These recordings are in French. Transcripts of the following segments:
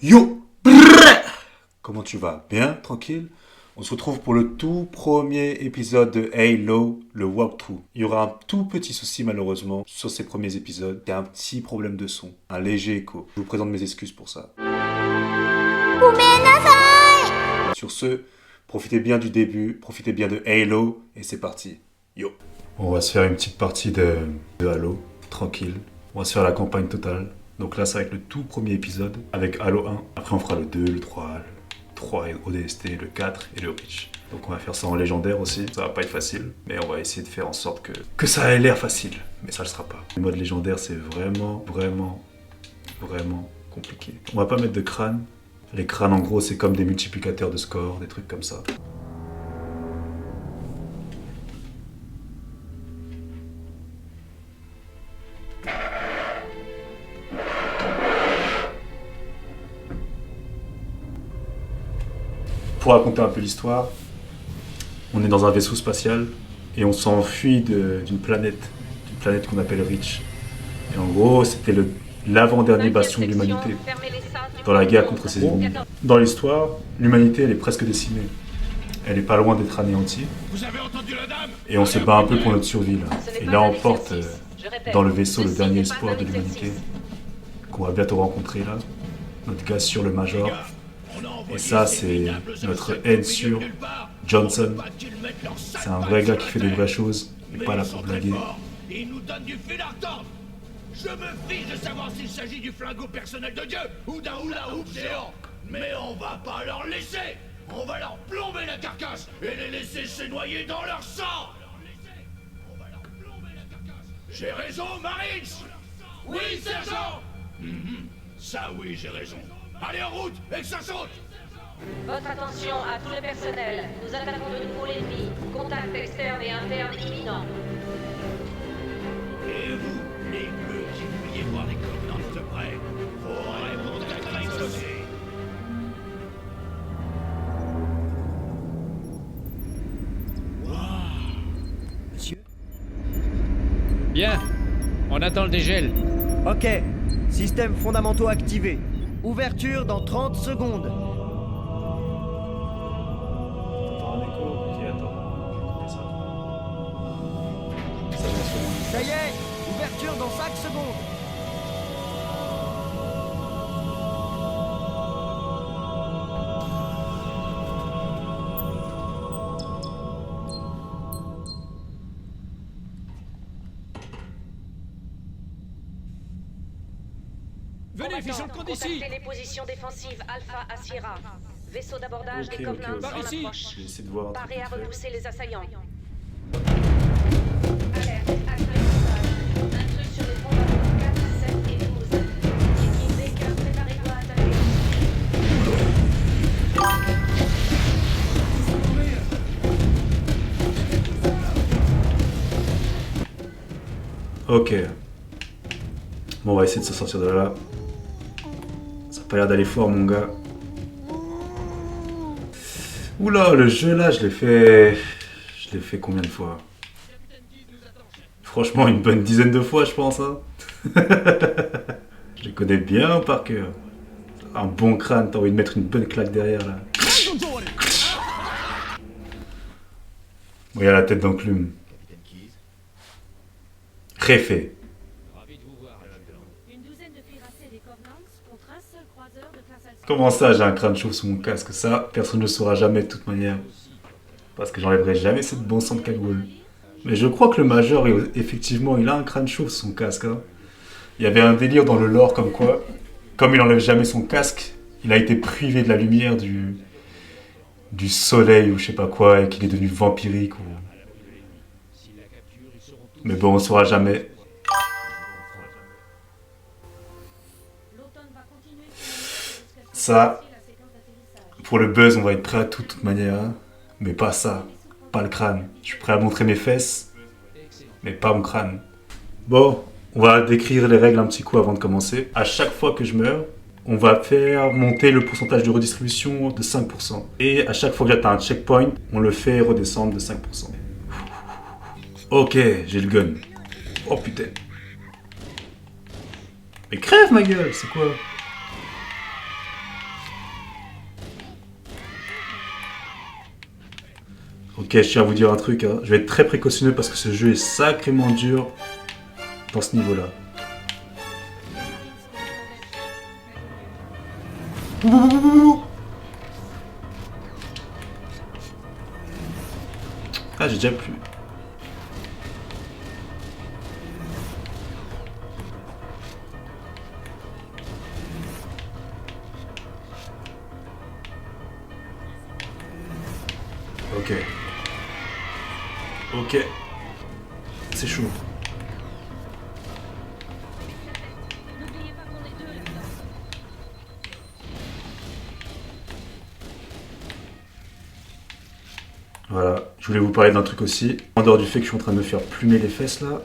Yo! Brrr. Comment tu vas? Bien? Tranquille? On se retrouve pour le tout premier épisode de Halo, le walkthrough. Il y aura un tout petit souci malheureusement sur ces premiers épisodes. Il y a un petit problème de son, un léger écho. Je vous présente mes excuses pour ça. Sur ce, profitez bien du début, profitez bien de Halo, et c'est parti. Yo! On va se faire une petite partie de Halo, tranquille. On va se faire la campagne totale. Donc là, ça va être le tout premier épisode avec Halo 1. Après, on fera le 2, le 3 et ODST, le 4 et le Reach. Donc on va faire ça en légendaire aussi. Ça va pas être facile, mais on va essayer de faire en sorte que ça ait l'air facile. Mais ça le sera pas. Le mode légendaire, c'est vraiment compliqué. On va pas mettre de crâne. Les crânes, en gros, c'est comme des multiplicateurs de score, des trucs comme ça. Pour raconter un peu l'histoire, on est dans un vaisseau spatial et on s'enfuit d'une planète qu'on appelle Reach. Et en gros, c'était l'avant-dernier bastion de l'humanité dans la guerre contre ses ennemis. Dans l'histoire, l'humanité, elle est presque décimée. Elle est pas loin d'être anéantie. Et on se bat un peu pour notre survie là. Et là, on porte dans le vaisseau le dernier espoir de l'humanité qu'on va bientôt rencontrer là. Notre gars sur le Major. Et ça, c'est notre haine sur Johnson. C'est un vrai gars qui fait des vraies choses et pas là pour blaguer. Il nous donne du fil à retordre. Je me fiche de savoir s'il s'agit du flingot personnel de Dieu ou d'un hula-hoop géant. Mais on va pas leur laisser. On va leur plomber la carcasse et les laisser se noyer dans leur sang. J'ai raison, Marines? Oui, sergent. Ça oui, j'ai raison. Allez en route et que ça saute. Votre attention à tout le personnel. Nous attaquons de nouveau l'ennemi. Contact externe et interne imminent. Et vous, les bleus qui vouliez voir les covenants de près, aurez mon tête explosé. Monsieur? Bien, on attend le dégel. Ok, système fondamentaux activé. Ouverture dans 30 secondes. Ça y est, ouverture dans 5 secondes. Venez, fichons le compte ici. Contactez les positions défensives Alpha à Sierra. Vaisseau d'abordage des Covenants Par en ici. approche. Je vais essayer de voir un truc Parez à vite fait. repousser les assaillants. Alerte, accueil. Intrus sur les fondamentaux 4, 7 et 12. Équipe Baker, préparez-vous à attaquer. Ok. Bon, on va essayer de se sortir de là. Ça a pas l'air d'aller fort, mon gars. Oula, le jeu là, je l'ai fait... Je l'ai fait combien de fois? Franchement, une bonne dizaine de fois, je pense. Hein. Je les connais bien par cœur. Un bon crâne, t'as envie de mettre une bonne claque derrière là. Bon, il y a la tête d'enclume. Réfait. Une douzaine de cuirassés des Covenants contre un seul croiseur de classe Alpha. Comment ça, j'ai un crâne chauve sous mon casque? Ça, personne ne le saura jamais de toute manière. Parce que j'enlèverai jamais cette bon sang de cagoule. Mais je crois que le Major, effectivement, il a un crâne chauve sous son casque. Hein. Il y avait un délire dans le lore comme quoi, comme il enlève jamais son casque, il a été privé de la lumière du soleil ou je sais pas quoi, et qu'il est devenu vampirique. Ou... Mais bon, on saura jamais. L'automne va continuer Ça, pour le buzz, on va être prêt à tout de toute manière. Hein. Mais pas ça. Pas le crâne. Je suis prêt à montrer mes fesses, mais pas mon crâne. Bon, on va décrire les règles un petit coup avant de commencer. À chaque fois que je meurs, on va faire monter le pourcentage de redistribution de 5%. Et à chaque fois que j'atteins un checkpoint, on le fait redescendre de 5%. Ok, j'ai le gun. Oh putain. Mais crève ma gueule, c'est quoi? Ok, je tiens à vous dire un truc, hein. Je vais être très précautionneux parce que ce jeu est sacrément dur dans ce niveau-là. Ah, j'ai déjà plus. Ok. Ok. C'est chaud. N'oubliez pas qu'on est deux là-dedans. Voilà. Je voulais vous parler d'un truc aussi. En dehors du fait que je suis en train de me faire plumer les fesses là.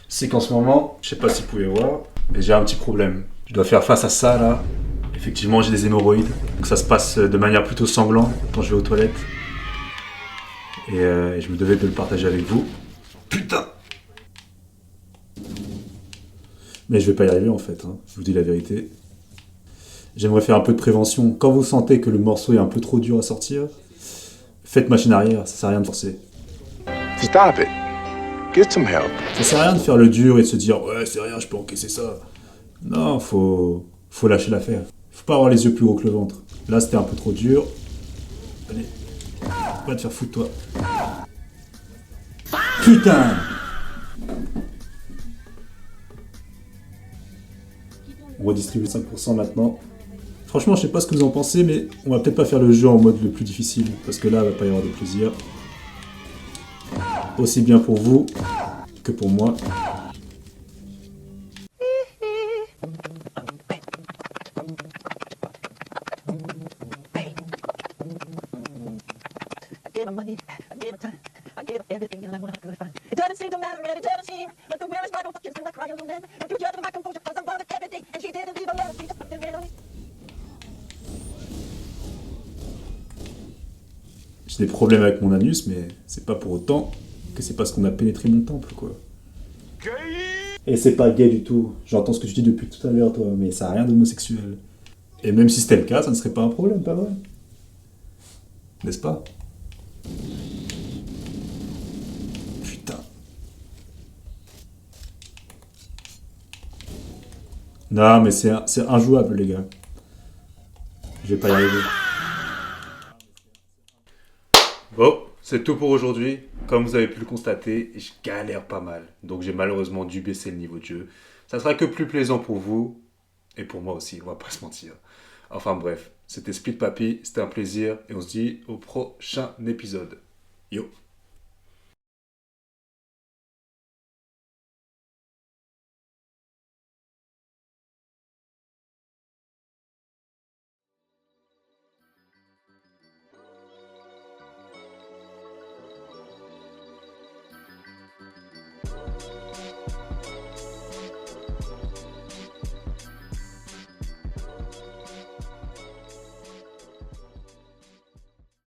C'est qu'en ce moment, je sais pas si vous pouvez voir, mais j'ai un petit problème. Je dois faire face à ça là. Effectivement, j'ai des hémorroïdes. Donc ça se passe de manière plutôt sanglante quand je vais aux toilettes. Et je me devais de le partager avec vous. Putain! Mais je vais pas y arriver en fait, hein. Je vous dis la vérité. J'aimerais faire un peu de prévention. Quand vous sentez que le morceau est un peu trop dur à sortir, faites machine arrière, ça sert à rien de forcer. Stop it. Get some help. Ça sert à rien de faire le dur et de se dire ouais c'est rien, je peux encaisser ça. Non, faut lâcher l'affaire. Faut pas avoir les yeux plus gros que le ventre. Là c'était un peu trop dur. Allez, va te faire foutre toi. Putain! On redistribue 5% maintenant. Franchement, je sais pas ce que vous en pensez, mais on va peut-être pas faire le jeu en mode le plus difficile, parce que là, il va pas y avoir de plaisir. Aussi bien pour vous que pour moi. I gave her money, I gave her time, I gave her everything, and I want her to find. It doesn't seem to matter, and it doesn't seem like the real is my fucking still I cry alone. Don't you judge my composure, cause I'm bothered every day, and she didn't leave a letter, she just put the red on it. J'ai des problèmes avec mon anus, mais c'est pas pour autant que c'est parce qu'on a pénétré mon temple, quoi. Et c'est pas gay du tout. J'entends ce que tu dis depuis tout à l'heure, toi, mais ça a rien d'homosexuel. Et même si c'était le cas, ça ne serait pas un problème, pas vrai? N'est-ce pas? Putain. Non, mais c'est injouable, les gars. Je vais pas y arriver. Bon, c'est tout pour aujourd'hui. Comme vous avez pu le constater, je galère pas mal. Donc j'ai malheureusement dû baisser le niveau de jeu. Ça sera que plus plaisant pour vous. Et pour moi aussi, on va pas se mentir. Enfin bref, c'était Split Papy, c'était un plaisir. Et on se dit au prochain épisode. Yo!